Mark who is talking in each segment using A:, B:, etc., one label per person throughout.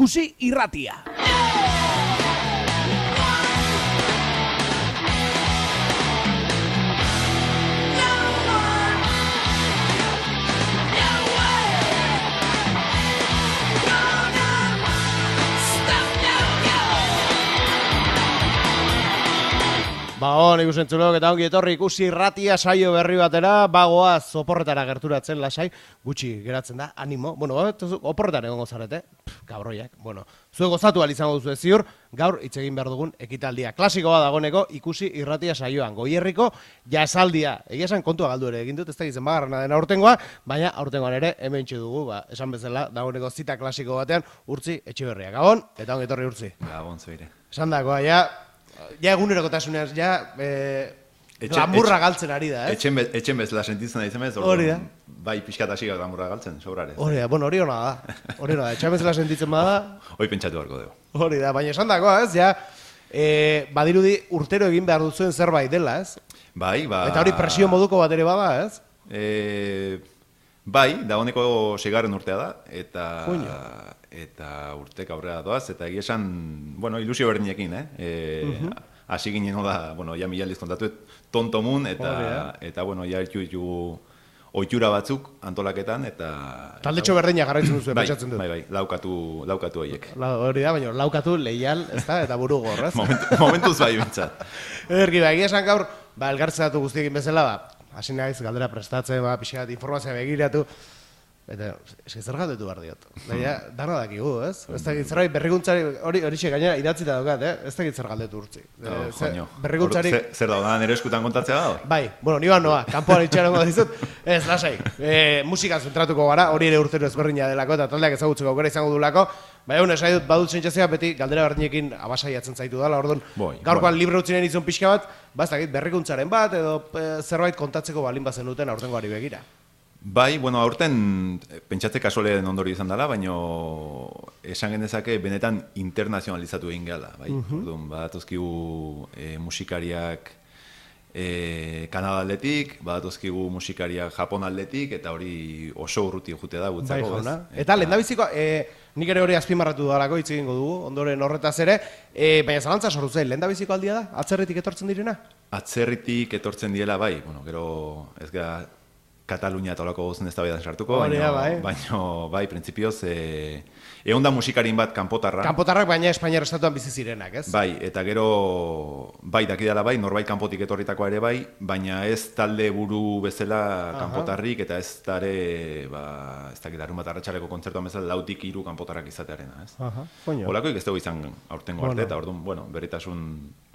A: ikusi irratia. Nik usentzulok eta ongi etorri ikusi irratia saio berri batera, bagoaz oporretara gerturatzen lasai, gutxi geratzen da, animo, oporretan egongo zarete, kabroiak, zuek gozatu izango duzu ziur, gaur hitz egin behar dugun ekitaldia. Klasikoa dagoeneko ikusi irratia saioan, Goierriko jasaldia, egia esan kontua galdu ere egin dut, ez da gizen bagarrana dena aurtengoa, baina aurtengoan ere hementxe dugu, esan bezala, dagoeneko zita klasiko batean, Urtzi Etxeberria. Gabon, eta ongi etorri Urtzi.
B: Gabon, zeire.
A: Esan dagoa, ja egunerokotasunean, glamurra galtzen ari da,
B: Etxen bezala sentitzen da izan
A: hori da.
B: Bai pixkat hasiga glamurra galtzen, sobrare.
A: Hori da, hori hona da. Etxen bezala sentitzen bada.
B: Hoi pentsatu beharko dugu.
A: Hori da, baina esan dagoa, badirudi urtero egin behar duzuen zerbait dela, ez?
B: Bai,
A: Eta hori presio moduko bat ere bada, ez?
B: Bai, dagoeneko 6. urtea da, eta urtek aurrera doaz, eta egia esan, ilusio berdinekin, hasi ginen da, ja mila aldiz kontatu, tontomun, eta ja ditu ohitura batzuk antolaketan, eta...
A: Taldetxo berdina jarraitzen duzu, pentsatzen dut.
B: Bai, laukatu horiek.
A: Hori da, baina laukatu, leial, ez da, eta buru gorraz.
B: Momentuz bai bintzat.
A: Ederki, egia esan gaur, elgartzatu guztiekin bezala, hasi naiz, galdera prestatzen, pixkat informazioa begiratu, eta zer galdetu behar diot. Dana dakigu, ez? Ez dakit zerbait berrikuntzari, horixe gainera idatzita daukat, ez dakit zer galdetu Urtzi. Berrikuntzari...
B: Zer da, nire eskutan kontatzea da?
A: Bai, niban noa, kanpoan itxarongo dizut. Ez, lasai, musika zentratuko gara, hori ere urtero ezberdina delako, eta taldeak ezagutzeko aukera izango dulako. Baina, esai dut, badut sentsazioa beti galdera berdinekin abasaiatzen zaitu dela, orduan, gaurkoan libre utzinen izun pixka bat, ez dakit, berrikuntzaren bat, edo zerbait kontatzeko balin bazen duten aurtengoari begira.
B: Bai, aurten pentsatze kasualen ondori izan dela, baina esan genezake benetan internazionalizatu egin gala. Bai? Orduan, badatozkigu musikariak Kanada aldetik, badatozkigu musikariak Japon aldetik, eta hori oso urruti jute da gutzako.
A: Bai, eta lehendabiziko, nik ere hori azpimarratu dudalako hitz egingo dugu, ondoren horretaz ere, baina zalantza sortu zen, lehendabiziko aldia da? Atzerritik etortzen direna?
B: Atzerritik etortzen diela, bai, gero ez gara Katalunia eta olako gozen eztabaidan sartuko, baina bai, printzipioz, egon da musikarin bat kanpotarra.
A: Kanpotarrak, baina Espainiar estatuan bizi zirenak, ez?
B: Bai, eta gero, bai, dakidala bai, norbait kanpotik etorritakoa ere bai, baina ez talde buru bezala kanpotarrik, eta ez dare, ez dakit, arun bat arratsaleko kontzertuan bezala, 2-3 kanpotarrak izatearena, ez? Olakoik ez dugu izan aurtengo arte, eta orduan, berritasun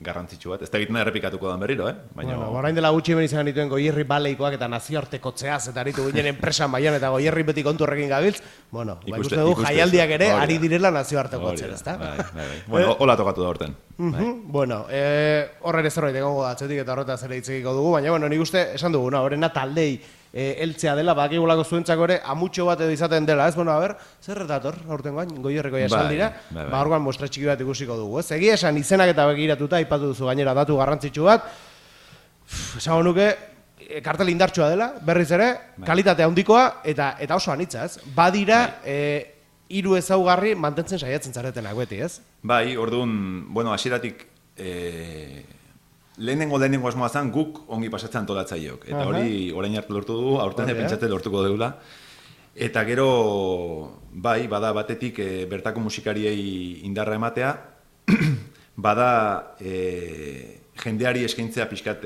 B: garrantzitsu bat. Ez da egiten errepikatuko dan berriro, baina...
A: Orain dela gutxi ben izan dituen Goierri baleikoak eta nazioartekotzeaz, eta aritu ginen enpresa mailan eta Goierri beti kontu horrekin gabiltz, ikuste dugu jaialdiak ere ari direla nazioartekotzen, ezta?
B: Bai, hola tokatu da horten.
A: Horren ez zerbait egongo da atzetik eta horretaz ere hitz egiko dugu, baina nik uste esan duguna, horrena taldei heltzea dela, bakigulako zuentzako ere amutxo bat edo izaten dela, ez? Zer retator, aurtengoan, Goierriko jasaldira, orduan mostra txiki bat ikusiko dugu, ez? Egia esan izenak eta begiratuta, aipatu duzu gainera datu garrantzitsu bat, esango nuke, kartel indartsua dela, berriz ere, kalitate handikoa eta oso anitza, ez? Badira, 3 ezaugarri mantentzen saiatzen zaretenak beti, ez?
B: Bai, orduan, hasieratik lehenengo asmoa zen guk ongi pasatzen antolatzaileok. Eta hori orain arte lortu dugu, aurten pentsate lortuko dugula. Eta gero, bai, bada batetik bertako musikariei indarra ematea, bada jendeari eskaintzea pixkat,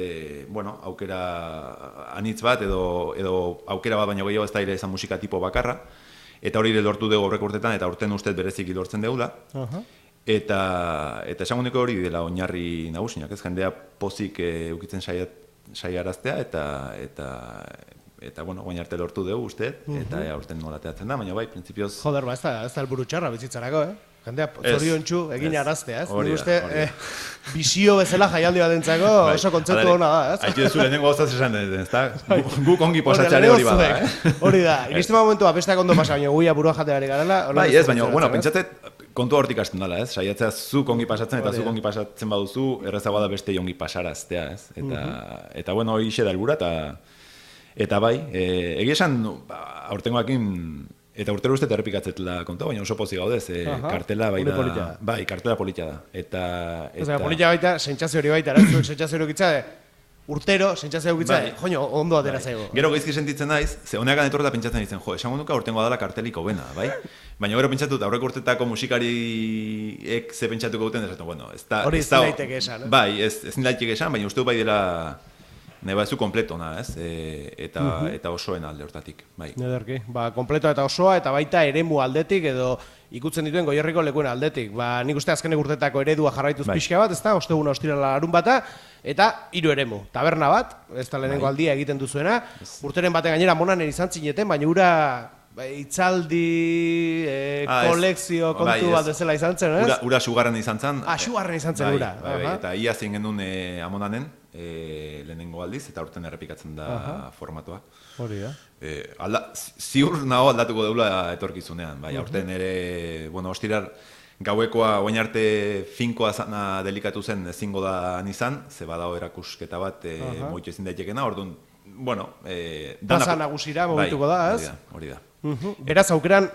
B: aukera anitz bat, edo aukera bat baino gehiago ez da ere ezan musika tipo bakarra. Eta hori lortu dugu aurreko urtetan, eta urten ustez berezik lortzen dugula. Eta esango niko hori dela oinarri nagusinak, ez jendea pozik ukitzen saiaraztea, eta guain arte lortu dugu uste, eta urten nola teatzen da, baina bai, printzipioz...
A: Joder, ez da helburu txarra bizitzarako, Jendea zoriontsu egin araztea, ez? Nik uste, bizio bezala jaialdi bat entzako oso kontzeptu hona da, ez?
B: Haitu dezu lehenengo gauzaz esan den, ez da? Guk ongi posatxare hori bada,
A: Hori da, iriste momentua besteak ondo pasa, baina guia burua jateari garela.
B: Bai, ez, baina, pentsatzet, kontua hortik hasten dela, ez? Saiatzea zuk ongi pasatzen eta zuk ongi pasatzen baduzu, errazagoa da beste ongi pasaraztea, ez? Eta, hori xe da helbura, eta bai, egia esan, aurtengoakin Eta urtero uste errepikatzetela konta, baina oso pozik gaude, kartela bai da, bai, kartela politia da.
A: Eta politia baita, sentsazio hori baita, zuek sentsazio hori gitza, urtero, sentsazio hori gitza, joño, ondo atera zaigo.
B: Gero geizki sentitzen naiz, ze honeakan etorreta pentsatzen ditzen, esango nuka urtengo dela karteliko bena, bai? Baina gero pentsatut, aurreko urtetako musikariek ze pentsatuko duten, esaten, bueno, ez da...
A: Hori ezin daiteke esan, eh?
B: Bai, ezin daiteke esan, baina uste bai dela... Nahi batzu kompletona, ez? Eta osoen alde hortatik, bai.
A: Nederki, kompleto eta osoa, eta baita eremu aldetik, edo ikutzen dituen Goierriko lekuen aldetik. Nik uste azkenek urtetako eredua jarraituz pixka bat, ez da? Osteguna ostirala larun bata, eta 3 eremu. Taberna bat, ez da lehenengo aldia egiten duzuena, urteren baten gainera monanen izan zineten, baina ura... Itzaldi, kolekzio, kontu bat ezela izan zen, ez?
B: Ura sugarren izan zen.
A: Sugarren izan zen ura.
B: Eta ia zein genuen amonanen, lehenengo aldiz, eta urten errepikatzen da formatua.
A: Hori da.
B: Ziur nago aldatuko deula etorkizunean, bai, urten ere, bueno, ostirar, gauekoa oain arte finkoa zana delikatu zen ezingo da nizan, ze badao erakusketa bat moitu ezin daitekena, orduan, bueno...
A: Plaza nagusira mogituko da, ez?
B: Hori da.
A: Beraz, aukeran,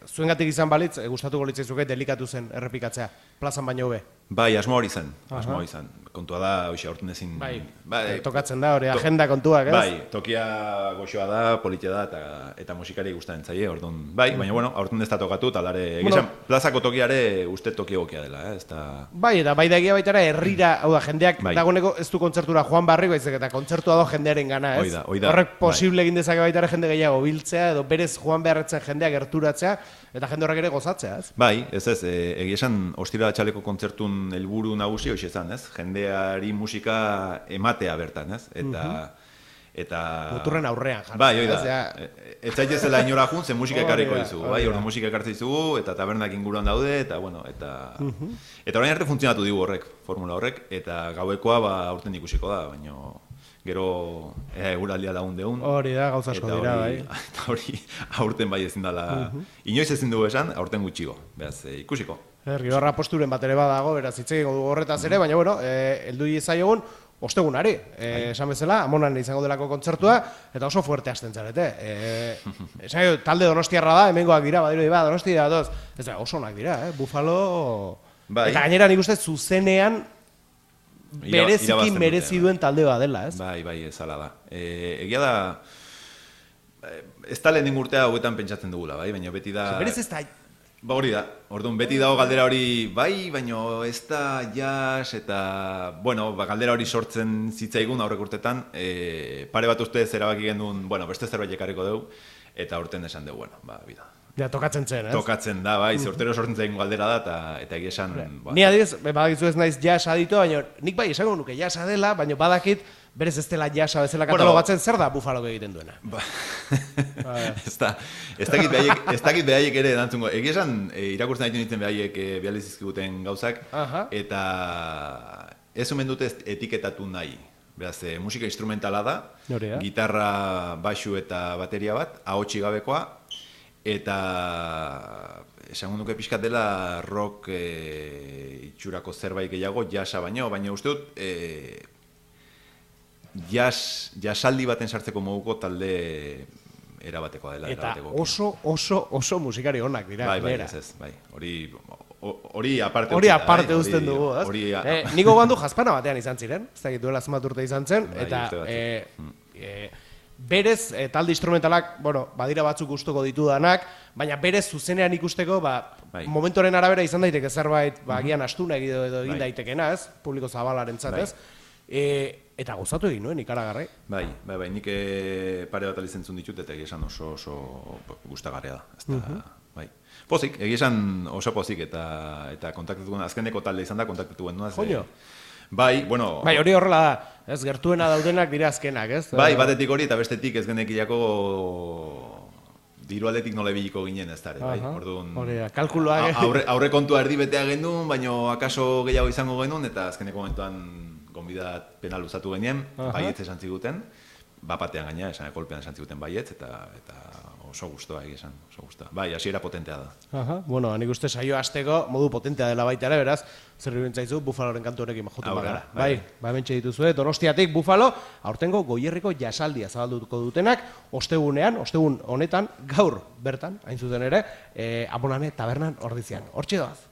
A: zuengatik izan balitz, gustatuko litzaizuke delikatu zen errepikatzea, plazan baino hobe.
B: Bai, asmo hori zen. Kontua da, hoxe, aurten ezin...
A: Tokatzen da, hori agenda kontuak, ez?
B: Bai, tokia goxoa da, politia da, eta musikari gustaren zaie, orduan... Bai, baina, bueno, aurten ez da tokatu, talare... Egizan, plazako tokiare uste toki egokia dela, ez da...
A: Bai, eta bai da egia baitara, herrira, hau da, jendeak dagoeneko ez du kontzertura joan barri, baizik eta kontzertua do jendearen gana, ez? Horrek posible egin dezake baitara jende gehiago biltzea, edo berez joan beharretzen jendeak gerturatzea, eta jende horrek ere gozatzea, ez?
B: Bai, ez, egia esan, ostira txaleko kontzertun helburu nagusi hoxe izan, ez? Jendeari musika ematea bertan, ez? Eta...
A: Muturren aurrean jarri.
B: Bai, oida. Ez zaitezela inora jun, ze musika ekarriko dizu. Bai, ordu musika ekartzen dizugu, eta tabernak inguruan daude, eta, bueno, eta orain arte funtzionatu digu horrek, formula horrek, eta gauekoa aurten ikusiko da, baina... Gero eguraldia lagun deun.
A: Hori da, gauza asko dira, bai.
B: Eta hori aurten bai ezin dela, inoiz ezin dugu esan, aurten gutxigo, beraz, ikusiko.
A: Gibarra posturen bat ere badago, beraz, hitz egingo dugu horretaz ere, baina, bueno, heldu iezaiogun, ostegunari, esan bezala, Amonan izango delako kontzertua, eta oso fuerte hasten zarete. Esan talde donostiarra da, hemengoak dira, badiru dira, donostia datoz, ez da, oso onak dira, Bufalo... Eta gainera nik uste zuzenean, bereziki merezi duen talde bat dela, ez?
B: Bai, ez ala da. Egia da, ez da lehen urtea hauetan pentsatzen dugula, bai, baina beti da...
A: Berez ez da...
B: Ba hori da, orduan beti dago galdera hori, bai, baina ez da jazz, eta, bueno, galdera hori sortzen zitzaigun aurrek urtetan, pare bat ustez erabaki genuen, bueno, beste zerbait ekarriko dugu, eta urten esan dugu, bueno, bida.
A: Ja, tokatzen zen, ez?
B: Tokatzen da, bai, urtero sortzen zaigun galdera da, eta egia esan...
A: Ni adibidez, badakizu ez naiz jazz aditu, baina nik bai esango nuke jazza dela, baina badakit, berez ez dela jazza bezala katalogatzen, zer da Bufalok egiten duena?
B: Ez dakit behaiek ere erantzungo. Egia esan, irakurtzen ditu nintzen behaiek bializizkiguten gauzak, eta ez omen dute etiketatu nahi. Beraz, musika instrumentala da, gitarra, baxu eta bateria bat, ahotsi gabekoa, eta esango nuke pixkat dela rock itxurako zerbait gehiago, jazza baino, baina uste dut jazzaldi baten sartzeko moduko talde erabatekoa dela.
A: Eta oso musikari onak dira.
B: Bai, ez, bai, hori aparte
A: uzten dugu, ez? Niko gandu jazpana batean izan ziren, ez dakit duela zenbat urte izan zen, eta berez, talde instrumentalak, bueno, badira batzuk gustuko ditudanak, baina berez zuzenean ikusteko, momentoren arabera izan daiteke zerbait, agian astuna edo egin daitekena, ez? Publiko zabalaren zatez. Eta gozatu egin nuen, ikaragarri.
B: Bai, nik pare bat alizentzun ditut, eta egizan oso gustagarria da. Pozik, egizan oso pozik, eta kontaktatu azkeneko talde izan da, kontaktatu genuen.
A: Joño.
B: Bai, bueno...
A: Bai, hori horrela da, ez, gertuena daudenak dira azkenak, ez?
B: Bai, batetik hori eta bestetik ez genekilako diru aldetik nola biliko ginen ez dara, bai?
A: Hori da, kalkuloak...
B: Aurre kontua erdi betea genuen, baina akaso gehiago izango genuen, eta azkeneko momentuan gonbidat pena luzatu genien, baietz esan ziguten. bapatean gaina, kolpean esan ziguten baietz, eta oso gustoa egia esan, oso gustoa. Bai, hasiera potentea da.
A: Aha, bueno, nik uste saio hasteko modu potentea dela baita ere, beraz, zer iruditzaizu Bufaloren kantu honekin jotzen bagara. Bai, hementxe dituzue, Donostiatik Bufalo, aurtengo Goierriko jasaldia zabalduko dutenak, ostegun honetan, gaur bertan, hain zuten ere, Amonane tabernan Ordizian. Hortxe doaz.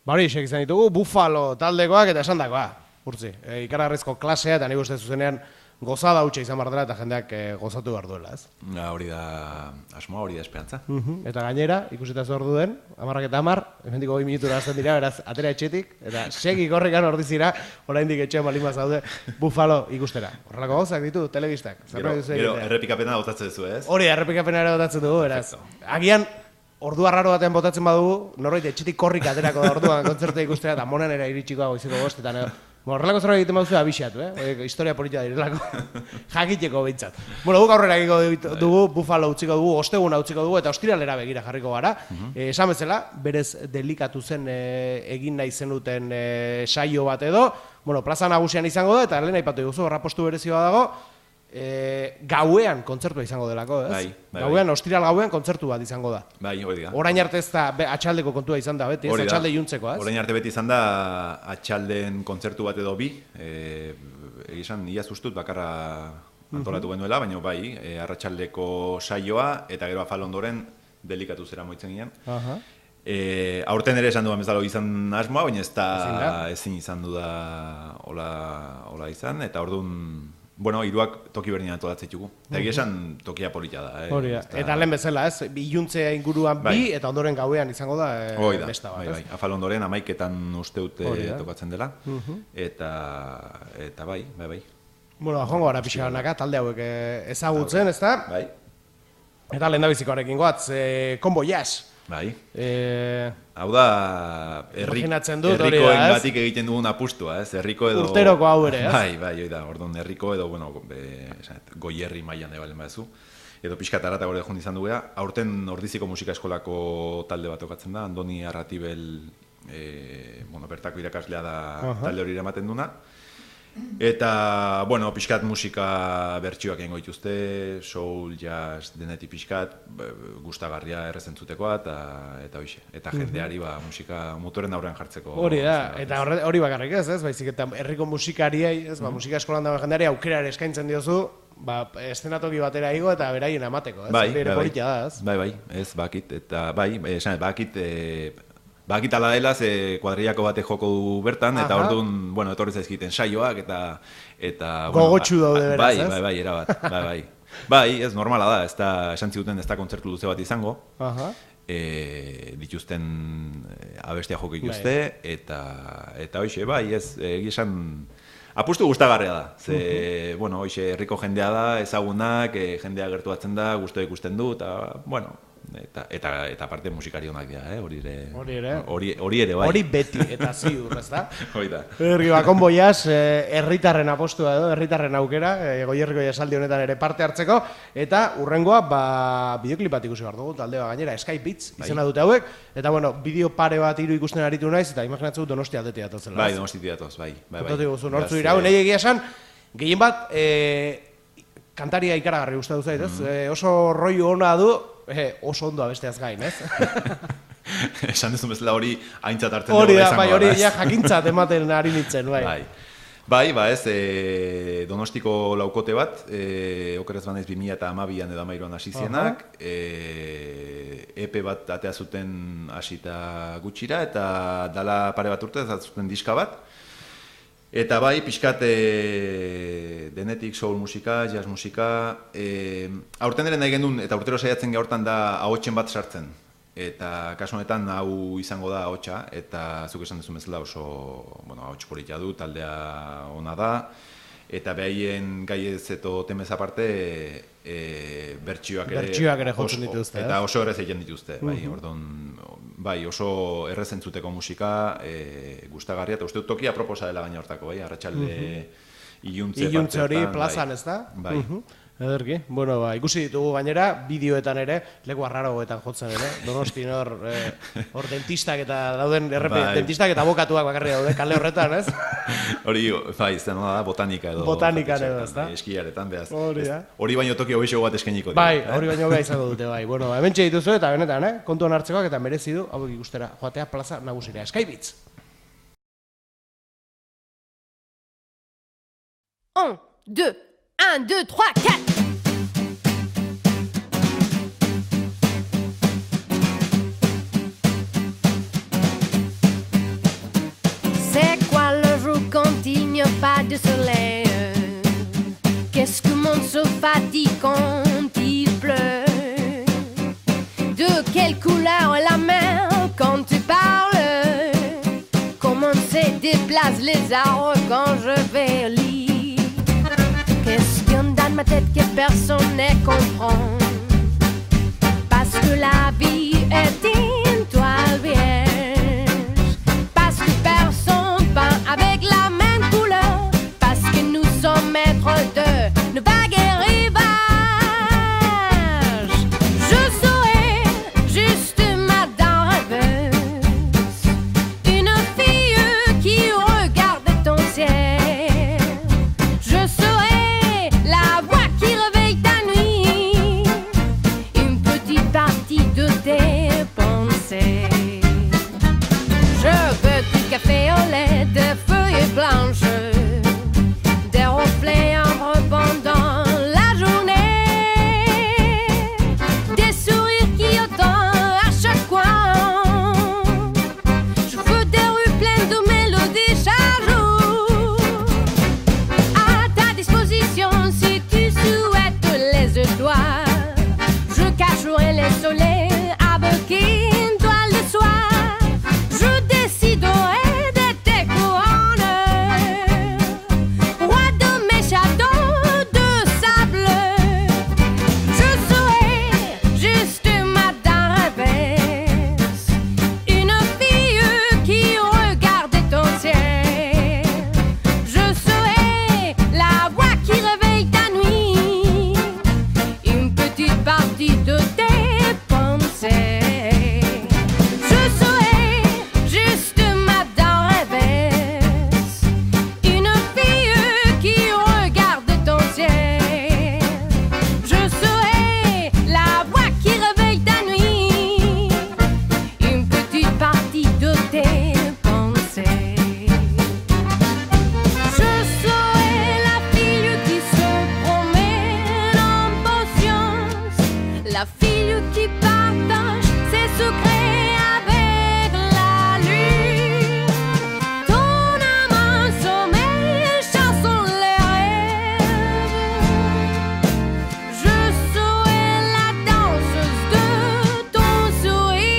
A: Hori, izan ditugu, Buffalo taldekoak eta esandakoa, urtzi. Ikaragarrizko klasea eta nik uste zuzenean gozada hutsa izan behar dela eta jendeak gozatu behar duela, ez?
B: Hori da asmoa, hori da esperantza.
A: Eta gainera, ikusita zu ordu den, 10:10, hemendik 20 minutura hasten dira, beraz, atera etxetik, eta segi korrikan ordizira, oraindik etxean balima zaude, Buffalo ikustera. Horrelako gauzak ditu, telebistak.
B: Gero, errepikapena botatzen duzu, ez?
A: Hori, errepikapena ere botatzen dugu, beraz. Agian, ordu arraro batean botatzen badugu, norbait etxetik korrik aterako da orduan kontzertua ikustera, eta monen ere iritsiko goizeko bostetan, horrelako zerbait egiten baduzu abixatu, historia polita direlako, jakiteko behintzat. Bueno, guk aurrera egiko dugu, Buffalo utziko dugu, osteguna utziko dugu, eta ostiralera begira jarriko gara. Esan bezala, berez delikatu zen egin nahi zenuten saio bat edo, bueno, plaza nagusian izango da, eta lehen aipatu diguzu, horrapostu berezioa dago, gauean kontzertua izango delako, ez? Gauean, ostiral gauean kontzertu bat izango da.
B: Bai, hori da.
A: Orain arte ez da atxaldeko kontua izan da, beti, ez atxalde juntzeko, ez?
B: Orain arte beti izan da atxalden kontzertu bat edo bi, egizan, iaz ustut bakarra antolatu genuela, baina bai, arratsaldeko saioa, eta gero afal ondoren delikatu zera moitzen ginen. Aurten ere esan duan bezala izan asmoa, baina ez da ezin izan du da hola izan, eta orduan, bueno, hiruak toki berdin antolatzen ditugu. Eta esan tokia polita da.
A: Hori da. Eta lehen bezala, ez? Iluntzea inguruan bi, eta ondoren gauean izango da besta bat, ez?
B: Afal ondoren, 11etan uste dute tokatzen dela. Eta bai.
A: Bueno, joango gara pixaranaka, talde hauek ezagutzen, ez da?
B: Bai.
A: Eta lehen da bizikoarekin goatz, Combo Jazz.
B: Bai. Hau da, herrikoen gatik egiten dugun apustua, ez? Herriko edo...
A: Urteroko hau ere, ez?
B: Bai, da, orduan herriko edo, bueno, goierri mailan ebalen badezu. Edo pixka tarata gore joan izan dugu, aurten Ordiziko Musika Eskolako talde bat okatzen da, Andoni Arratibel, bertako irakaslea da talde hori eramaten duna. Eta, bueno, pixkat musika bertsioak egingo dituzte, soul, jazz, denetik pixkat, gustagarria errezentzutekoa, eta hoxe. Eta jendeari musika motoren aurrean jartzeko.
A: Hori da, eta hori bakarrik ez, baizik eta herriko musikariei, musika eskolan dagoen jendeari aukera ere eskaintzen diozu, eszenatoki batera igo eta beraien amateko, ez?
B: Bai, ez, bakit, eta bai, bakit ala dela, ze kuadrillako batek joko du bertan, eta orduan, bueno, etorri zaizkiten saioak, eta...
A: Gogotxu daude beraz, ez?
B: Bai, erabat, bai. Bai, ez normala da, ez da, esan ziguten ez da kontzertu luze bat izango, dituzten abestia joko ikuzte, eta hoxe, bai, ez, esan... Apustu gustagarria da, ze, bueno, hoxe, herriko jendea da, ezagunak, jendea gertuatzen da, guztua ikusten du, eta, bueno... Eta parte musikari honak dira, hori ere, bai.
A: Hori beti, eta ziur, ez da?
B: Hoi da.
A: Combo Jazz, herritarren apostua edo, herritarren aukera, goierriko jasaldi honetan ere parte hartzeko, eta urrengoa, bideoklip bat ikusi behar dugu, taldea gainera, Skype Beats, izena dute hauek, eta bueno, bideo pare bat hiru ikusten aritu naiz, eta imaginatzen dut Donostia aldetik datotzela.
B: Bai, Donostia datoz, bai.
A: Kontatu guzu, nortzu dira, nahi egia esan, gehien bat, kantaria ikaragarri uste dut zait, ez? Oso rollo ona du, oso ondo abesteaz gain, ez?
B: Esan duzun bezala hori aintzat hartzen dugu izango da.
A: Hori jakintzat ematen ari nintzen, bai.
B: Bai, ez, Donostiko laukote bat, okerez banaiz 2012an edo 2013an hasi zienak, EP bat atea zuten hasita gutxira, eta dala pare bat urte, ez zuten diska bat. Eta bai, pixkat denetik soul musika, jazz musika, aurten ere nahi gendun, eta urtero saiatzen gehortan da ahotsen bat sartzen. Eta kasu honetan hau izango da ahotsa, eta zuk esan duzun bezala oso, bueno, ahots politia du, taldea ona da, eta behaien gaiez eto temez aparte, bertsioak
A: ere jotzen dituzte,
B: eta oso errez egiten dituzte, bai, orduan, bai, oso errezentzuteko musika, gustagarria, eta uste dut tokia proposa dela gaina hortako, bai, arratsalde iluntze
A: hori plazan, ez da?
B: Bai.
A: Ederki, bueno, ikusi ditugu gainera, bideoetan ere, leku arraroetan jotzen ere, Donostin hor dentistak eta dauden, dentistak eta abokatuak bakarri daude, kale horretan, ez?
B: Hori, bai, zen da, botanika edo.
A: Botanikan edo, ez da?
B: Eskiaretan, behaz.
A: Hori
B: baino toki hobexo bat eskeniko.
A: Bai, hori baino gai izango dute, bai. Bueno, hemen dituzu eta benetan, kontuan hartzekoak eta merezi du, hauek ikustera, joatea plaza nagusira. Skype Beats.
C: 1, 2, 1, 2, 3, 4. n'y a pas de soleil. Qu'est-ce que mon se fatigue quand il pleut? De quelle couleur est la mer quand tu parles? Comment se déplacent les arbres quand je vais au lit? Qu'est-ce qu'il y a dans ma tête que personne ne comprend? Parce que la vie est une toile vierge. Parce que personne peint avec la même couleur. Parce que nous sommes maîtres de nos vagues et rivages. Je serai juste madame rêveuse, une fille qui regarde ton ciel. Je serai la voix qui réveille ta nuit, une petite partie de tes pensées. Je veux du café au lait, des feuilles blanches, des reflets en pendant la journée, des sourires qui entendent à chaque coin. Je veux des rues pleines de mélodies chaque jour, à ta disposition si tu souhaites les étoiles. Je cacherai les soleils avec une toile de soie. Je déciderai de tes couronnes, roi de mes châteaux de sable. Je serai juste madame rêveuse, une fille qui regarde ton ciel. Je serai la voix qui réveille ta nuit, une petite partie de tes pensées. Je serai juste madame rêveuse, une fille qui regarde ton ciel. Je serai la voix qui réveille ta nuit, une petite partie de tes pensées. Je serai la fille qui se promène en conscience, la fille qui partage ses secrets avec la lune. Ton âme en sommeil chassant les rêves. Je serai la danseuse de ton sourire.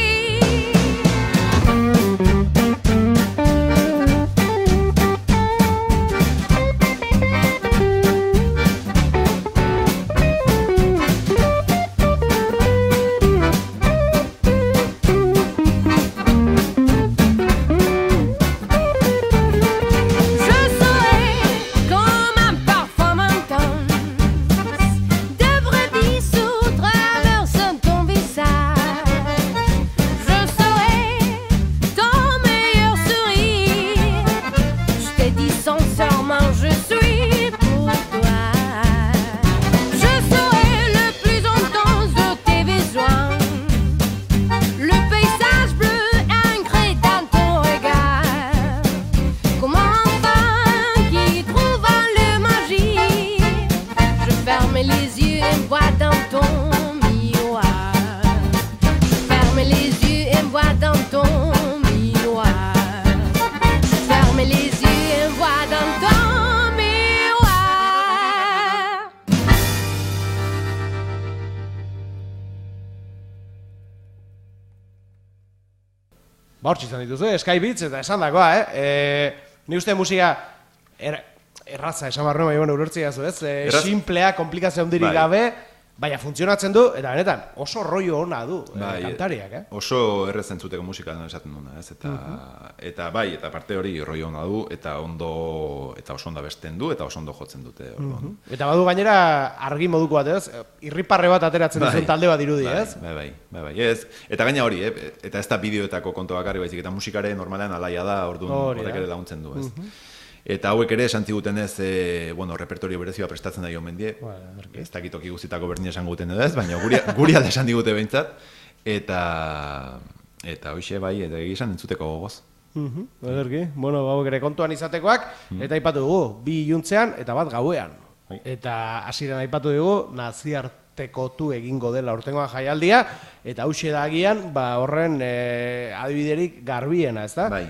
C: Je serai comme un parfum intense, de vraie vie sous traversant ton visage. Je serai ton meilleur sourire. Je t'ai dit sincèrement, je suis pour toi. Je serai le plus intense de tes besoins, le paysage bleu ancré dans ton regard, comme un enfant qui trouve le magie. Je ferme les yeux et me vois dans ton miroir. Je ferme les yeux et me vois dans ton miroir. Je ferme les yeux et me vois dans ton miroir.
A: Hortxe izan dituzu, Skybeats eta esan dakoa, ni uste musika erraza esan barru, baina bueno, ulertzea zu, ez?
B: Erraz-
A: Simplea, komplikazio handirik
B: Bai.
A: gabe, baina funtzionatzen du, eta benetan, oso rollo ona du kantariak,
B: Oso errez entzuteko musika no, esaten duna, ez? Eta bai, eta parte hori rollo ona du, eta oso ondo abesten du, eta oso ondo jotzen dute. Orduan.
A: Eta badu gainera argi moduko bat, ez? Irriparre bat ateratzen duzun talde bat dirudi, ez?
B: Bai, ez. Eta gaina hori, eta ez da bideoetako kontu bakarri baizik, eta musikaren normalean alaia da, orduan
A: Hori
B: horrek
A: da.
B: ere laguntzen du, ez? Eta hauek ere esan zigutenez, repertorio berezioa prestatzen da jo mendie. Ez dakitoki guztitako berdin esan guten edo ez, baina guri alde esan digute behintzat. Eta hoxe bai, eta egizan entzuteko gogoz.
A: Ederki, bueno, hauek ere kontuan izatekoak, eta aipatu dugu, 2 iluntzean eta bat gauean. Eta hasieran aipatu dugu, naziartekotu egingo dela urtengoan jaialdia, eta hauxe da agian, horren adibiderik garbiena, ez da?
B: Bai.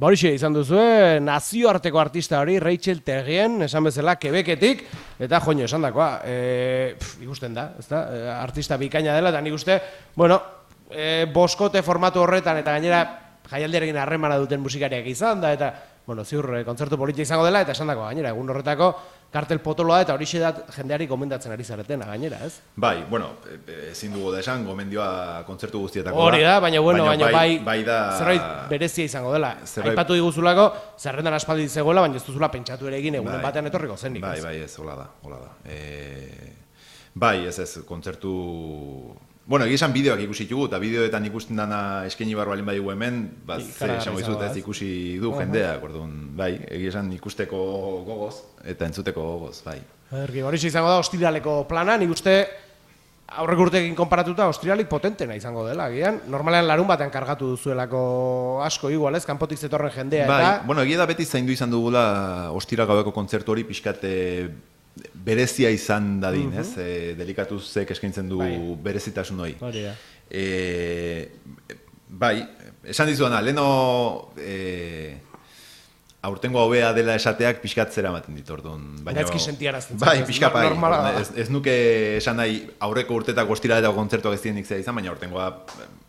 A: Horixe izan duzue, nazioarteko artista hori, Rachel Terrien, esan bezala, Quebeketik, eta joño, esan dakoa, ikusten da, ezta? Artista bikaina dela, eta nik uste, bueno, boskote formatu horretan, eta gainera jaialdiarekin harremana duten musikariak izan da, eta, bueno, ziur, kontzertu politia izango dela, eta esan dakoa, gainera, egun horretako, kartel potoloa eta horixe da jendeari gomendatzen ari zaretena, gainera, ez?
B: Bai, bueno, ezin dugu da esan, gomendioa kontzertu guztietako da.
A: Hori da, baina
B: bai da...
A: zerbait berezia izango dela. Aipatu diguzulako, zerrendan aspaldi zegoela, baina ez duzula pentsatu ere egin egunen batean etorriko zenik.
B: Bai, ez, hola da. Bai, ez, kontzertu... Bueno, egizan bideoak ikusi ditugu, eta bideoetan ikusten dana eskaini barro alin badigu hemen, esango izut ez ikusi du jendeak, orduan, bai, egizan ikusteko gogoz, eta entzuteko gogoz, bai.
A: Horixe izango da, ostiraleko plana, nik uste aurrek urteekin konparatuta ostiralik potentena izango dela, agian. Normalean larun batean kargatu duzuelako asko igual, ez, kanpotik zetorren jendea, eta...
B: Bai, bueno, egia da beti zaindu izan dugula ostira gaueko kontzertu hori pixkat berezia izan dadin, ez? Delikatuzek eskaintzen du berezitasun hori. Bai, esan dizuana, leheno aurtengo hobea dela esateak pixkat zera ematen dit, orduan.
A: Gaizki sentiarazten.
B: Bai, pixkat bai. Ez nuke esan nahi aurreko urtetako ostiraletako kontzertuak ez dienik zera izan, baina aurtengoa...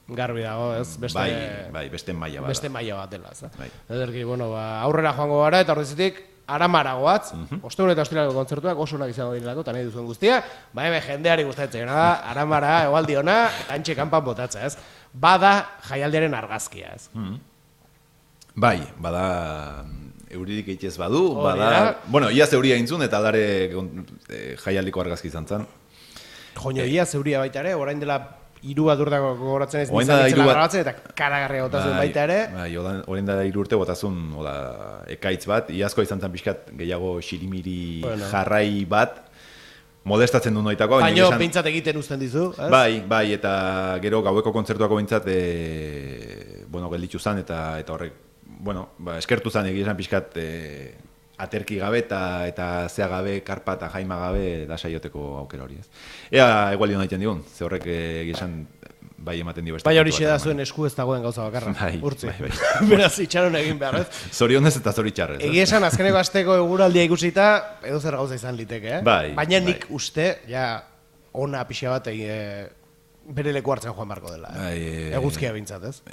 A: Garbi dago, ez?
B: Bai, beste maila bat.
A: Beste maila bat dela, ez? Ederki, bueno, aurrera joango gara eta horrezitik Aramara goatz, ostegun eta ostiraleko kontzertuak oso onak izango direlako, eta nahi duzuen guztia, bai, jendeari gustatzen da, Aramara, egualdi ona, eta antxe kanpan botatza, ez? Bada jaialdiaren argazkia, ez?
B: Bai, bada euririk eitez badu, bada... Bueno, iaz euria intzun eta aldare jaialdiko argazki izan zen.
A: Joño, iaz euria baita ere, orain dela 3 urteko gogoratzen ez nintzen grabatzen eta karagarria botazun baita ere.
B: Bai, orain da 3 urte botazun ekaitz bat, iazko izan zen pixkat gehiago xirimiri jarrai bat, modestatzen du noitakoa.
A: Baina pintzat egiten uzten dizu, ez?
B: Bai, eta gero gaueko kontzertuako pintzat, gelditu zen eta horrek, eskertu zen egizan pixkat aterki gabe eta zea gabe, karpa eta jaima gabe da saioteko aukera hori, ez. Ea egualdi hona egiten digun, ze horrek egizan bai ematen dio.
A: Bai hori da zuen esku ez dagoen gauza bakarra, urtzi. Beraz, itxaron egin behar, ez?
B: Zorionez eta zoritxarrez.
A: Egizan, azkeneko azteko eguraldia ikusita, edo zer gauza izan liteke, eh? Baina nik uste, ja, ona pixia bat bere leku hartzen joan barko dela, eguzkia bintzat, ez?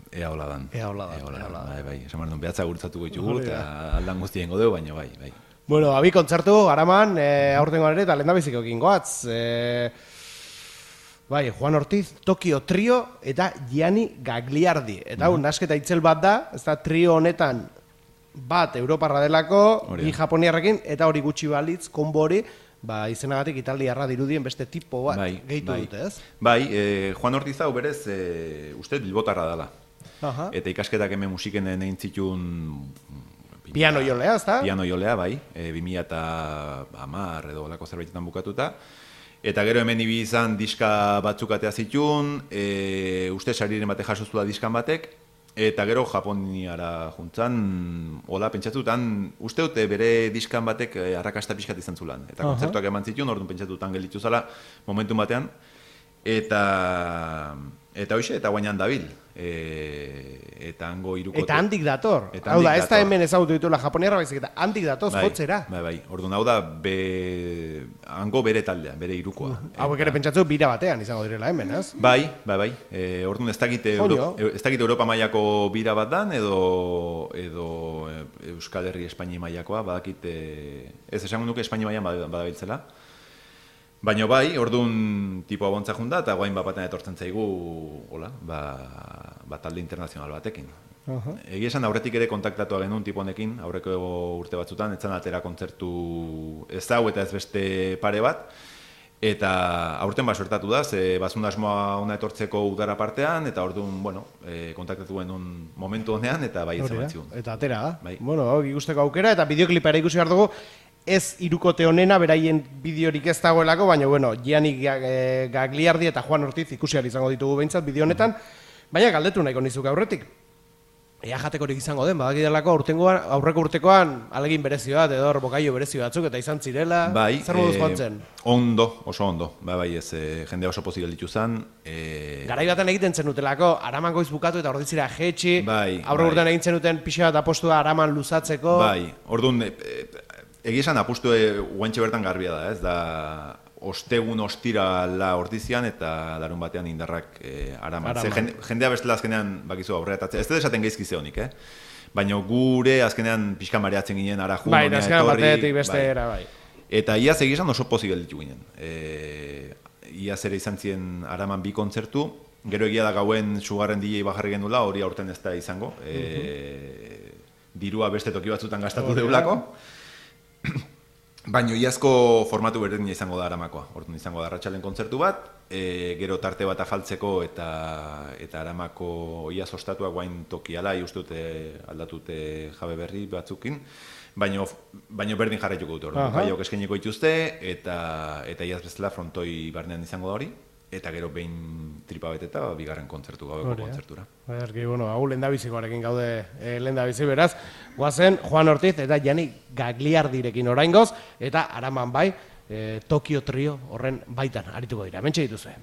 B: Ea hola dan.
A: Bai.
B: Esan behar duen behatza gurtzatuko ditugu eta aldan guztien godeu, baina bai.
A: Bueno, abi kontzertu, Araman, aurtengoan ere, eta lehendabiziko egin goatz. Bai, Juan Ortiz, Tokio Trio eta Gianni Gagliardi. Eta nasketa itzel bat da, ez da trio honetan bat Europarra delako, bi Japoniarrekin, eta hori gutxi balitz, konbo hori, izenagatik italiarra dirudien beste tipo bat gehitu dute, ez?
B: Bai, Juan Ortiz hau berez, uste bilbotarra dela. Eta ikasketak hemen musiken egin zituen...
A: Piano jolea, ez da?
B: Piano jolea, bai, 2010 edo olako zerbaitetan bukatuta. Eta gero hemen ibi izan diska batzuk atea zituen, uste sariren bate jasoztu da diskan batek, eta gero Japoniara juntzan, hola, pentsatutan, uste dute bere diskan batek arrakasta pixkat izan zulan. Eta kontzertuak eman zituen, orduan pentsatutan gelditu zala momentu batean. Eta hoxe, eta guainan dabil. Eta hango irukote.
A: Eta handik dator. Hau da, ez da hemen ezagutu dituela Japoniarra baizik, eta handik datoz jotzera.
B: Bai. Orduan hau da, hango bere taldea, bere irukoa.
A: Hauek ere pentsatzu bira batean izango direla hemen, ez?
B: Bai. Orduan ez dakite Europa mailako bira bat dan, edo Euskal Herri Espainia mailakoa, badakite... Ez esango nuke Espainia mailan badabiltzela. Baina bai, orduan tipo abontza junda, eta guain batean etortzen zaigu, talde internazional batekin. Egia esan aurretik ere kontaktatua genuen tipo honekin, aurreko urte batzutan, etzan atera kontzertu ez hau eta ez beste pare bat, eta aurten suertatu da, ze bazun asmoa ona etortzeko udara partean, eta orduan, kontaktatu genuen momentu honean, eta bai ez abatziun.
A: Eta atera, bueno, ikusteko aukera, eta bideoklipa ere ikusi behar dugu, ez irukote honena, beraien bideorik ez dagoelako, baina, Gianni Gagliardi eta Juan Ortiz ikusi izango ditugu behintzat bideo honetan, baina galdetu nahiko nizuk aurretik. ea jatekorik izango den, badakidelako aurreko urtekoan alegin berezi bat, edo bokaio berezi batzuk, eta izan zirela,
B: bai,
A: zer moduz joan zen?
B: Ondo, oso ondo, bai, ez, jendea oso pozik gelditu zen.
A: Garai baten egiten zenutelako, Araman goiz bukatu eta ordizira jetxi,
B: bai,
A: aurre urtean egin zenuten pixa bat apostua Araman luzatzeko.
B: Bai, orduan, egia esan apustu guantxe bertan garbia da, ez da, ostegun ostirala ordizian eta larun batean indarrak Araman. Jendea bestela azkenean bakizu aurreratzea. Ez da esaten geizki zehonik, baina gure azkenean pixka mareatzen ginen ara jun,
A: bai, azkenean batetik beste era, bai.
B: Eta iaz egizan oso pozik gelditu ginen. Iaz ere izan ziren Araman 2 kontzertu, gero egia da gauen sugarren DJ bajarri genula, hori aurten ez da izango. Dirua beste toki batzutan gastatu deulako. Baina iazko formatu berdina izango da Aramakoa. Orduan izango da arratsalen kontzertu bat, gero tarte bat afaltzeko eta Aramako iaz ostatuak guain tokiala, ustute aldatute jabe berri batzukin, baina berdin jarraituko dute orduan. Baiok eskainiko dituzte eta iaz bezala frontoi barnean izango da hori. Eta gero behin tripa beteta, bigarren kontzertu gaueko kontzertura.
A: Erki, hau lehendabizikoarekin gaude lehendabizi beraz. Guazen, Juan Ortiz eta Jani Gagliardirekin oraingoz, eta Araman bai, Tokio Trio horren baitan arituko dira. Mentxe dituzue.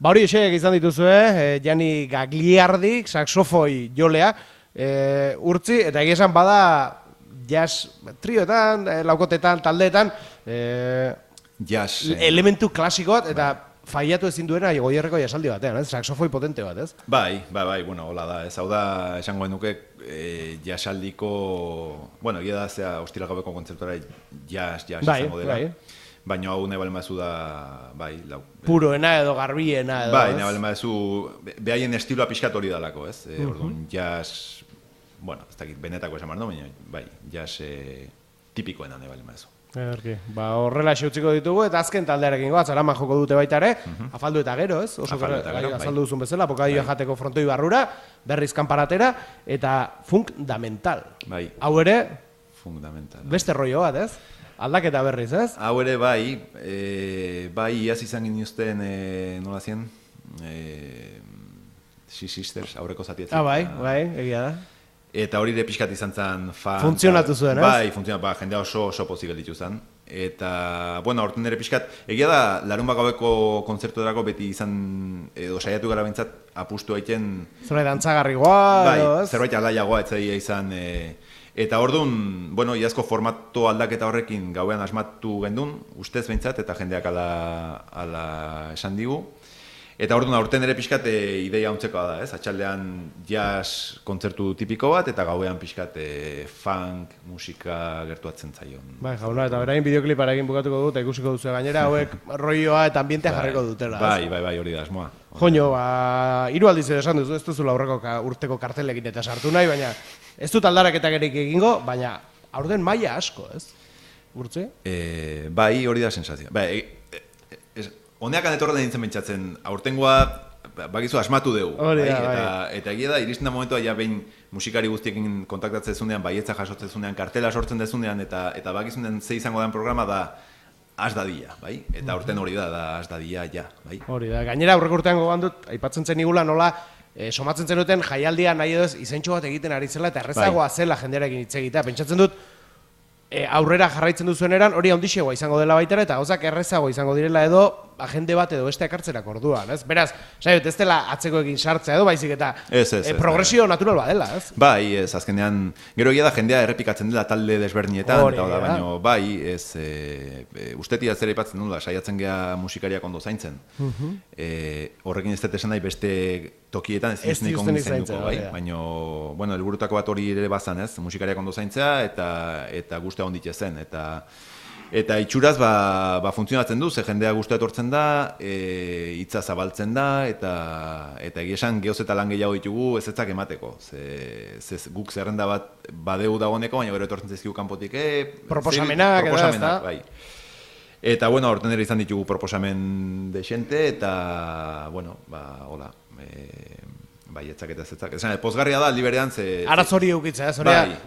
A: Ba hori esek izan dituzue, Jani Gagliardi, saxofoi jolea, urtzi, eta egia esan bada jazz trioetan, laukotetan, taldeetan,
B: Jazz.
A: elementu klasikoat, eta faiatu ezin duena Goierreko jasaldi batean, ez? Saxofoi potente bat, ez?
B: Bai, bueno, hola da, ez hau da, esango genuke, jasaldiko, bueno, egia da, zea, ostiragabeko kontzertuara jazz izango dela.
A: Bai.
B: Baina hau nahi balen badezu da, bai,
A: Puroena edo garbiena edo,
B: bai,
A: ez?
B: nahi balen badezu, behaien estiloa pixkat hori dalako, ez? Orduan, jazz, bueno, ez dakit, benetako esan barno, baina, bai, jazz tipikoena nahi balen badezu.
A: Ederki. Ba, horrela xeutziko ditugu, eta azken taldearekin goaz, arama joko dute baita ere, afaldu eta gero, ez? Oso
B: Afaldu eta gero, bai.
A: azaldu duzun bezala, bokadillo jateko frontoi barrura, berriz kanparatera, eta fundamental.
B: Bai.
A: Hau ere,
B: Fundamental.
A: beste rollo bat, ez? Aldaketa berriz, ez?
B: Hau ere bai, bai, iaz izan ginuzten, nola zien? Six Sisters, aurreko zatietzen.
A: Bai, egia da.
B: Eta hori ere pixkat izan zen fan.
A: Funtzionatu zuen, ez?
B: Bai, funtzionatu, jendea oso pozik gelditu zen. Eta, bueno, aurten ere pixkat, egia da, larun gaueko kontzertuerako beti izan, edo saiatu gara bintzat, apustu haiten...
A: Zerbait dantzagarrigoa,
B: Bai,
A: edo, ez?
B: zerbait aldaiagoa etzaia izan... Eta orduan, bueno, iazko formato aldaketa horrekin gauean asmatu gendun, ustez behintzat, eta jendeak ala esan digu. Eta orduan aurten ere pixkat ideia ontzekoa da, ez? Atxaldean jazz kontzertu tipiko bat, eta gauean pixkat funk musika gertuatzen zaion.
A: Bai, jauna, eta berain bideokliparekin bukatuko dut, eta ikusiko duzu gainera, hauek rolloa eta ambientea jarriko dutela.
B: Bai, hori da, asmoa.
A: Joño, ba, 3 aldiz esan duzu, ez duzu aurreko urteko kartelekin eta sartu nahi, baina ez dut aldaraketak egingo, baina aurten maila asko, ez? Urtzi?
B: Bai, hori da sensazioa. Bai, honeakan etorren nintzen pentsatzen, aurtengoa, bakizu, asmatu dugu.
A: Hori da,
B: bai. Eta egia da, iristen da momentua, ja behin musikari guztiekin kontaktatzen dezunean, baietza jasotzen dezunean, kartela sortzen dezunean, eta bakizunen ze izango den programa da, az dadila, bai? Eta aurten hori da az dadila, ja, bai?
A: Hori da, gainera aurreko urtean gogoan dut, aipatzen zen igula nola, somatzen zenuten jaialdia nahi edo ez izentxo bat egiten ari zela, eta errezagoa zela jendearekin hitz egitea. Pentsatzen dut, aurrera jarraitzen duzuen eran, hori handixegoa izango dela baitara, eta gauzak errezago izango direla edo, agende bat edo beste ekartzerak orduan, ez? Beraz, ez dela atzekoekin sartzea edo, baizik eta progresio natural badela, ez?
B: Bai, ez, azkenean, gero egia da jendea errepikatzen dela talde desberdinetan, eta da, baina, bai, ez, ustetia zera ipatzen nula, saiatzen geha musikariak ondo zaintzen. Horrekin ez dut esan nahi beste tokietan ez diznik ondo zainduko, bai? Baina, bueno, helburutako bat hori ere bazan, ez? Musikariak ondo zaintzea, eta guztia onditxe zen, eta itxuraz funtzionatzen du, ze jendea guztua etortzen da, hitza zabaltzen da, eta egia esan gehoz eta lan gehiago ditugu ezetzak emateko. Guk zerrenda bat badeu dagoeneko, baina gero etortzen zaizkigu kanpotik,
A: proposamenak,
B: bai. Eta, bueno, aurten ere izan ditugu proposamen de xente, eta, bueno, hola, bai, etzak eta zetzak. Esan, pozgarria da, aldi berean,
A: Araz hori eukitza, ez?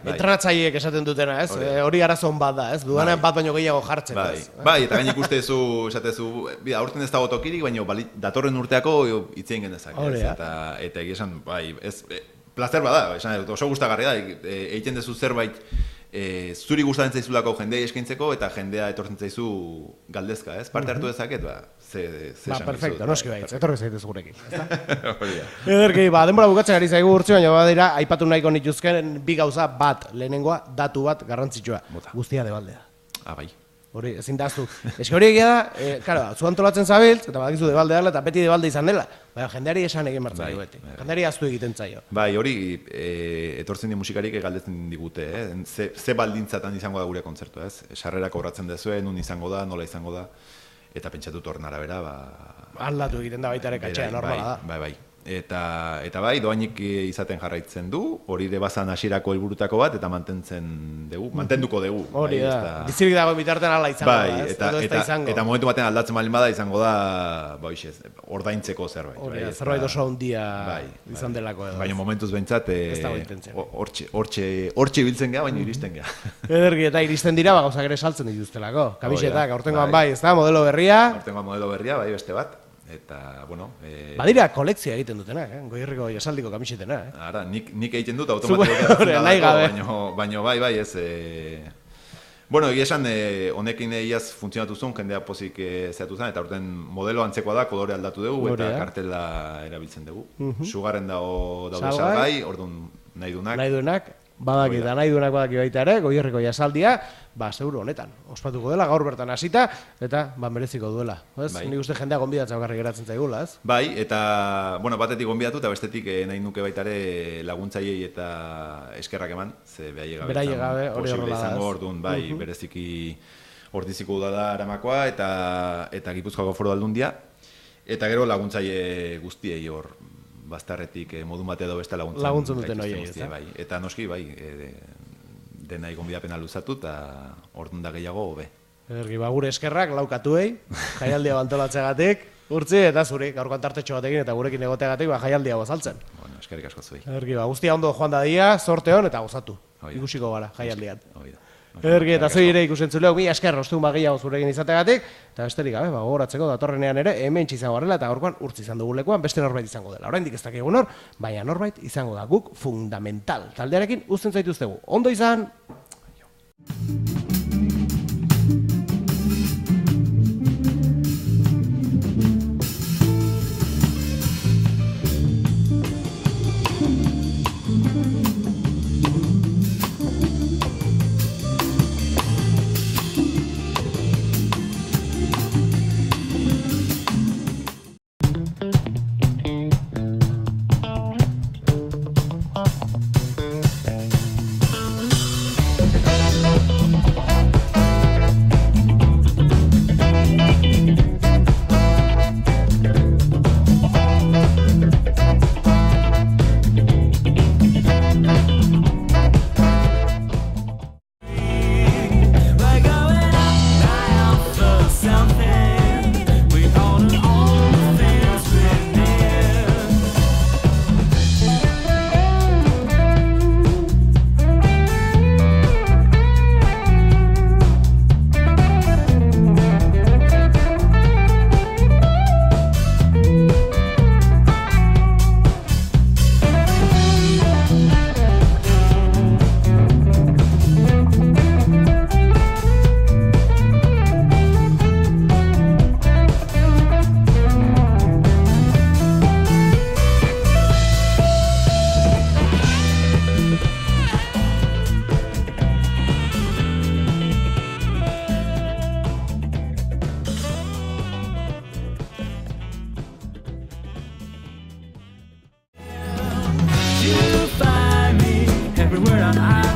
A: Entrenatzaileek esaten dutena, ez? Hori arazon bat da, ez? Dudanean bat baino gehiago jartzen, ez?
B: Bai, eta gain ikustezu, esatezu, aurten ez dago tokirik, baina datorren urteako hitzein genezak, ez? Eta egia esan, bai, ez, plazer bada, esan, oso gustagarria da, egiten dezu zerbait, zuri gustatzen zaizulako jendea eskaintzeko, eta jendea etortzen zaizu galdezka, ez? Parte hartu dezaket, ze esan gizu.
A: Perfecto, noski baitz, etorri zaitez gurekin. Ederki, denbora bukatzen ari zaigu urtzi, baina badira, aipatu nahiko nituzken bi gauza bat, lehenengoa, datu bat garrantzitsua. Guztia Debaldea.
B: Bai.
A: Hori, ezin daztu. Eske hori egia da, karo, zu antolatzen zabiltz, eta badakizu Debalde dela, eta beti Debalde izan dela. Baina jendeari esan egin martzen dugu beti. Jendeari aztu egiten zaio.
B: Bai, hori, etortzen di musikarik galdetzen digute, ze baldintzatan izango da gure kontzertua, ez? Sarrera kobratzen dezue, nun izango da, nola izango da, eta pentsatut horren arabera,
A: aldatu egiten da baita ere katxea, normala da.
B: Bai. Eta bai, doainik izaten jarraitzen du, hori ere bazan hasierako helburutako bat, eta mantenduko dugu.
A: Hori da, bizirik dago bitartean ala izango da, ez?
B: Eta momentu batean aldatzen baldin bada izango da, ordaintzeko zerbait.
A: Hori da, zerbait oso handia izan delako edo.
B: Baina momentuz behintzat, hortxe biltzen geha, baina iristen geha.
A: Ederki, eta iristen dira, gauzak ere saltzen dituztelako. Kamisetak, aurtengoan bai, ez da, modelo berria.
B: Aurtengoan modelo berria, bai, beste bat. Eta, bueno...
A: Badira kolekzia egiten dutena, Goierriko jasaldiko kamisetena,
B: Ara, nik egiten dut automatikoa
A: nahi gabe.
B: Baina bai, ez... Bueno, egia esan, honekin iaz funtzionatu zuen, jendea pozik zehatu zen, eta urten modelo antzekoa da, kolore aldatu dugu, eta kartela erabiltzen dugu. Sugarren daude salgai, orduan nahi dunak.
A: Badaki baita ere, Goierriko jasaldia, seguru honetan, ospatuko dela, gaur bertan hasita, eta mereziko duela. Nik uste jendea gonbidatza bakarrik geratzen zaigula, ez?
B: Bai, eta, batetik gonbidatu, eta bestetik nahi nuke baita ere laguntzaiei eta eskerrak eman, ze
A: beraiek gabe, hori horrela da.
B: Izango orduan, bai, bereziki Ordiziko Udala Aramakoa, eta Gipuzkoako Foru Aldundia, eta gero laguntzaile guztiei hor, bastarretik modun bate edo beste
A: laguntzen duten horiei, ez da?
B: Bai. Eta noski, bai, denai gonbidapena luzatu eta orduan da gehiago hobe.
A: Ergi, gure eskerrak laukatuei, jaialdia bantolatzeagatik, urtzi eta zuri, gaurkoan tartetxo batekin eta gurekin egoteagatik, jaialdia gozaltzen.
B: Bueno, eskerrik asko zuei.
A: Ergi, guztia ondo joan dadia, sorte hon eta gozatu. Ikusiko gara, jaialdian. Ergi, eta zui ere ikusentzuleo, mi esker rostun gehiago zurekin izategatik, eta besterik gabe, gogoratzeko datorrenean ere, hemen izango garela, eta gaurkoan urtzi izan dugu lekuan, beste norbait izango dela. Oraindik ez dakigu nor, baina norbait izango da guk fundamental. Taldearekin uzten zaituztegu. Ondo izan!
D: Everywhere I